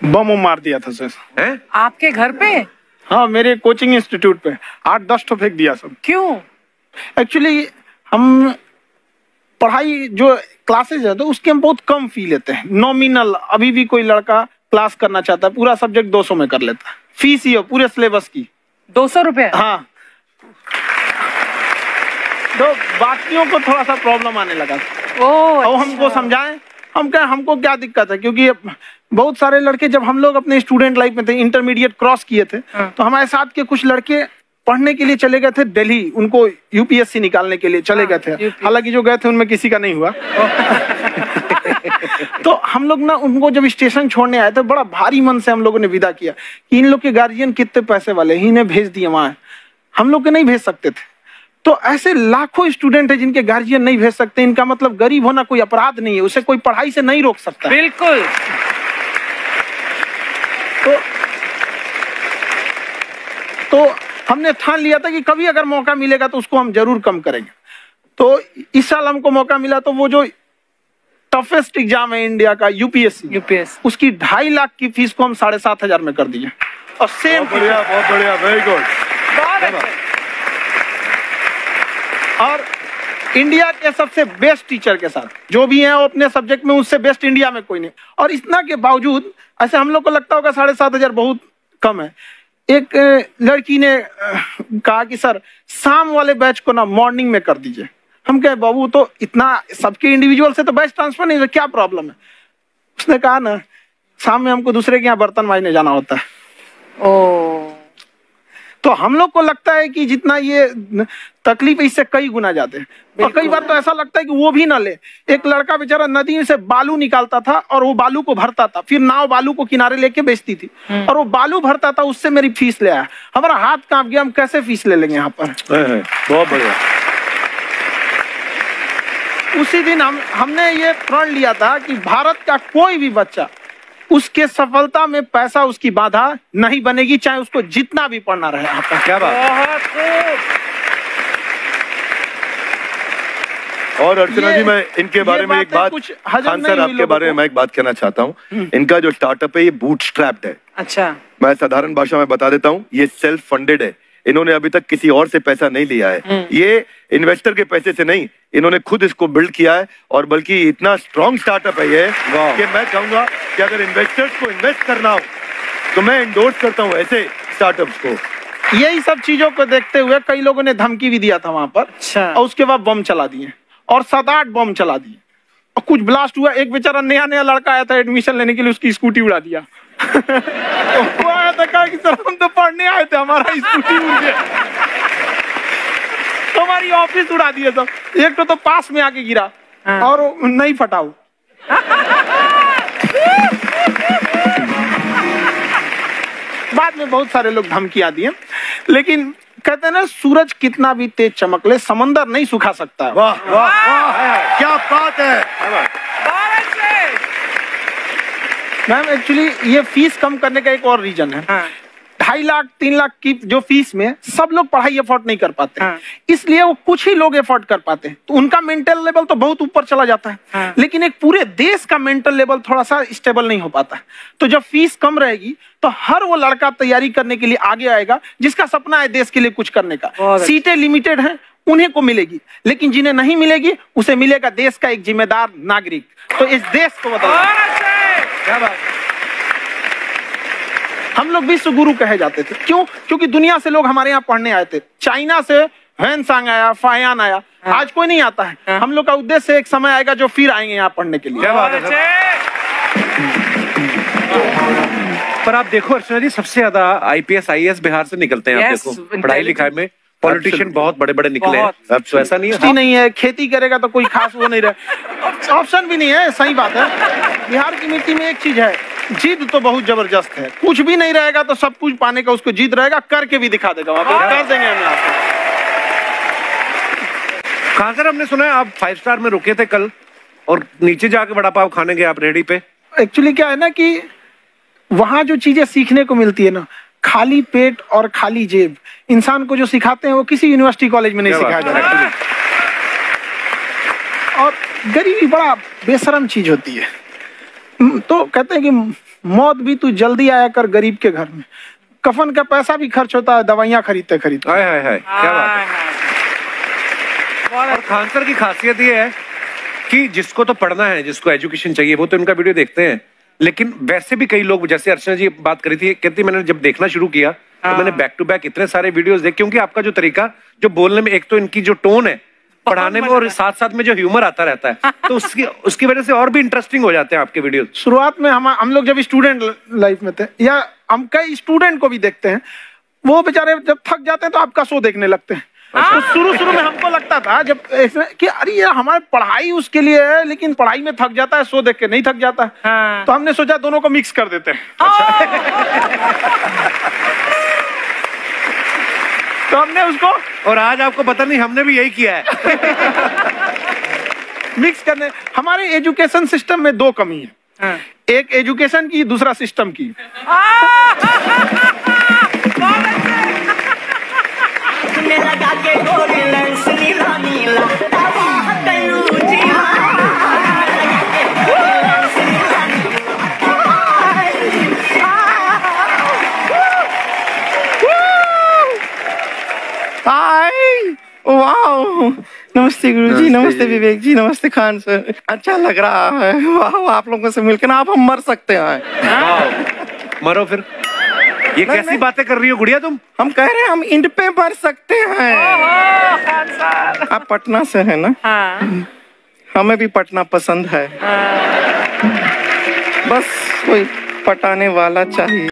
बम मार दिया था सर। हैं? आपके घर पे? हाँ, मेरे कोचिंग इंस्टीट्यूट पे 8-10 तो फेंक दिया सब। क्यों? एक्चुअली हम पढ़ाई जो क्लासेज है तो उसके हम बहुत कम फी लेते हैं, नॉमिनल। अभी भी कोई लड़का क्लास करना चाहता है, पूरा सब्जेक्ट 200 में कर लेता है, फीस ही है पूरे सिलेबस की 200 रुपए। हाँ, तो बाकियों को थोड़ा सा प्रॉब्लम आने लगा। और हमको समझाएं, हम क्या, हमको क्या दिक्कत है, क्योंकि बहुत सारे लड़के जब हम लोग अपने स्टूडेंट लाइफ में थे, इंटरमीडिएट क्रॉस किए थे, तो हमारे साथ के कुछ लड़के पढ़ने के लिए चले गए थे दिल्ली, उनको यूपीएससी निकालने के लिए चले गए थे। हालांकि जो गए थे उनमें किसी का नहीं हुआ। तो हम लोग ना उनको जब स्टेशन छोड़ने आए थे, बड़ा भारी मन से हम लोगों ने विदा किया कि इन लोग के गार्जियन कितने पैसे वाले, इन्हें भेज दिए वहां, हम लोग के नहीं भेज सकते थे। तो ऐसे लाखों स्टूडेंट है जिनके गार्जियन नहीं भेज सकते। इनका मतलब गरीब होना कोई अपराध नहीं है, उसे कोई पढ़ाई से नहीं रोक सकता। बिल्कुल। तो हमने ठान लिया था कि कभी अगर मौका मिलेगा तो उसको हम जरूर कम करेंगे। तो इस साल हमको मौका मिला, तो वो जो टफेस्ट एग्जाम है इंडिया का, यूपीएससी, उसकी 2.5 लाख की फीस को हम 7,500 में कर दिए। और सेम, बहुत बढ़िया, वेरी गुड। और इंडिया के सबसे बेस्ट टीचर के साथ जो भी हैं, वो अपने सब्जेक्ट में उससे बेस्ट इंडिया में कोई नहीं। और इतना के बावजूद ऐसे हम लोग को लगता होगा 7,500 बहुत कम है। एक लड़की ने कहा कि सर शाम वाले बैच को ना मॉर्निंग में कर दीजिए। हम कहे बाबू, तो इतना सबके इंडिविजुअल से तो बैच ट्रांसफर नहीं, तो क्या प्रॉब्लम है? उसने कहा ना, शाम में हमको दूसरे के यहाँ बर्तन मांजने जाना होता है। तो हम लोग को लगता है कि जितना ये तकलीफ इससे कई गुना ज्यादा है। और कई बार तो ऐसा लगता है कि वो भी ना ले। एक लड़का बेचारा नदी से बालू निकालता था और वो बालू को भरता था, फिर नाव बालू को किनारे लेके बेचती थी, और वो बालू भरता था, उससे मेरी फीस ले आया। हमारा हाथ कांप गया, हम कैसे फीस ले लेंगे यहाँ पर। बहुत बढ़िया। उसी दिन हमने ये प्रण लिया था कि भारत का कोई भी बच्चा, उसके सफलता में पैसा उसकी बाधा नहीं बनेगी, चाहे उसको जितना भी पढ़ना रहे। आपका क्या बात। और अर्चना जी, मैं इनके बारे में एक बात, खान सर आपके बारे में मैं एक बात कहना चाहता हूँ। इनका जो स्टार्टअप है ये बूटस्ट्रैप्ड है। अच्छा। मैं साधारण भाषा में बता देता हूँ, ये सेल्फ फंडेड है। इन्होंने अभी तक किसी और से पैसा नहीं लिया है, ये इन्वेस्टर के पैसे से नहीं, इन्होंने खुद इसको बिल्ड किया है। और बल्कि इतना स्ट्रॉन्ग स्टार्टअप है ये कि मैं कहूंगा कि अगर इन्वेस्टर्स को इन्वेस्ट करना हो तो मैं एंडोर्स करता हूँ ऐसे स्टार्टअप्स को। यही सब चीजों को देखते हुए कई लोगों ने धमकी भी दिया था वहां पर। अच्छा। और उसके बाद बम चला दिए, और 7-8 बम चला दिए, और कुछ ब्लास्ट हुआ। एक बेचारा नया लड़का आया था एडमिशन लेने के लिए, उसकी स्कूटी उड़ा दिया। वो आया था, कहा कि सर हम तो पढ़ने आए थे, हमारा स्कूटी उड़ गया। हमारी ऑफिस उड़ा दिए सब। एक तो पास में आके गिरा और नहीं फटा वो। बाद में बहुत सारे लोग धमकियां दिए, लेकिन कहते हैं ना, सूरज कितना भी तेज चमक ले, समंदर नहीं सुखा सकता। वाह वाह वाह, क्या बात है। मैम, एक्चुअली ये फीस कम करने का एक और रीजन है। 2.5 लाख 3 लाख की जो फीस में सब लोग पढ़ाई एफोर्ड नहीं कर पाते, इसलिए वो कुछ ही लोग एफोर्ड कर पाते हैं। तो उनका मेंटल लेवल तो बहुत ऊपर चला जाता है, लेकिन एक पूरे देश का मेंटल लेवल थोड़ा सा स्टेबल नहीं हो पाता। तो जब फीस कम रहेगी तो हर वो लड़का तैयारी करने के लिए आगे आएगा जिसका सपना है देश के लिए कुछ करने का। सीटें लिमिटेड हैं, उन्हें को मिलेगी, लेकिन जिन्हें नहीं मिलेगी उसे मिलेगा देश का एक जिम्मेदार नागरिक। तो इस देश को बदलना। क्या बात। हम लोग विश्व गुरु कहे जाते थे, क्यों? क्योंकि दुनिया से लोग हमारे यहाँ पढ़ने आए थे। चाइना से ह्वेनसांग आया, फायान आया, आज कोई नहीं आता है। हम लोग का उद्देश्य एक समय आएगा जो फिर आएंगे यहाँ पढ़ने के लिए। क्या बात है। पर आप देखो अर्चना जी, सबसे ज्यादा आईपीएस IAS बिहार से निकलते हैं। आप देखो पढ़ाई लिखाई में पॉलिटिशियन बहुत बड़े बड़े निकले हैं। अब तो ऐसा नहीं है, नहीं है, खेती करेगा तो कोई खास वो नहीं रहे, ऑप्शन भी नहीं है। सही बात है। बिहार की मिट्टी में एक चीज है, जिद तो बहुत जबरदस्त है। कुछ भी नहीं रहेगा तो सब कुछ पाने का उसको जिद रहेगा, करके भी दिखा देगा। कर देंगे हम यहाँ पे। कहाँ सर, हमने सुना है आप 5 स्टार में रुके थे कल, और नीचे जाके वड़ा पाव खाने गए आप रेडी पे। एक्चुअली क्या है ना कि वहां जो चीजें सीखने को मिलती है ना, खाली पेट और खाली जेब इंसान को जो सिखाते हैं वो किसी यूनिवर्सिटी कॉलेज में नहीं सिखाया जाता। और गरीबी बड़ा बेशरम चीज होती है। तो कहते हैं कि मौत भी तू जल्दी आया कर गरीब के घर में, कफन का पैसा भी खर्च होता है दवाइयाँ खरीदते खरीदते। हाय हाय हाय, क्या बात है। और खान सर की खासियत ये है कि जिसको तो पढ़ना है, जिसको एजुकेशन चाहिए, वो तो इनका वीडियो देखते हैं, लेकिन वैसे भी कई लोग, जैसे अर्चना जी बात करी थी, कहती मैंने जब देखना शुरू किया तो मैंने बैक टू बैक इतने सारे वीडियोस देखे, क्योंकि आपका जो तरीका जो बोलने में, एक तो इनकी जो टोन है पढ़ाने में, और साथ साथ में जो ह्यूमर आता रहता है, तो उसकी वजह से और भी इंटरेस्टिंग हो जाते हैं आपके वीडियो। शुरुआत में हम लोग जब स्टूडेंट लाइफ में थे, या हम कई स्टूडेंट को भी देखते हैं, वो बेचारे जब थक जाते हैं तो आपका शो देखने लगते हैं। तो शुरू में हमको लगता था जब इसमें कि अरे यार हमारी पढ़ाई उसके लिए है, लेकिन पढ़ाई में थक जाता है, शो देख के नहीं थक जाता है। तो हमने सोचा दोनों को मिक्स कर देते हैं। तो हमने उसको, और आज आपको पता नहीं हमने भी यही किया है। मिक्स करने। हमारे एजुकेशन सिस्टम में दो कमी है, एक एजुकेशन की, दूसरा सिस्टम की। वाह, नमस्ते गुरुजी, नमस्ते विवेक जी, नमस्ते खान सर। अच्छा लग रहा है, वाह आप लोगों से मिलकर ना, आप हम मर सकते हैं। मरो फिर, ये कैसी बातें कर रही हो गुड़िया तुम? हम कह रहे हैं हम इंड पे मर सकते हैं। आप पटना से है ना? हमें भी पटना पसंद है, बस कोई पटाने वाला चाहिए।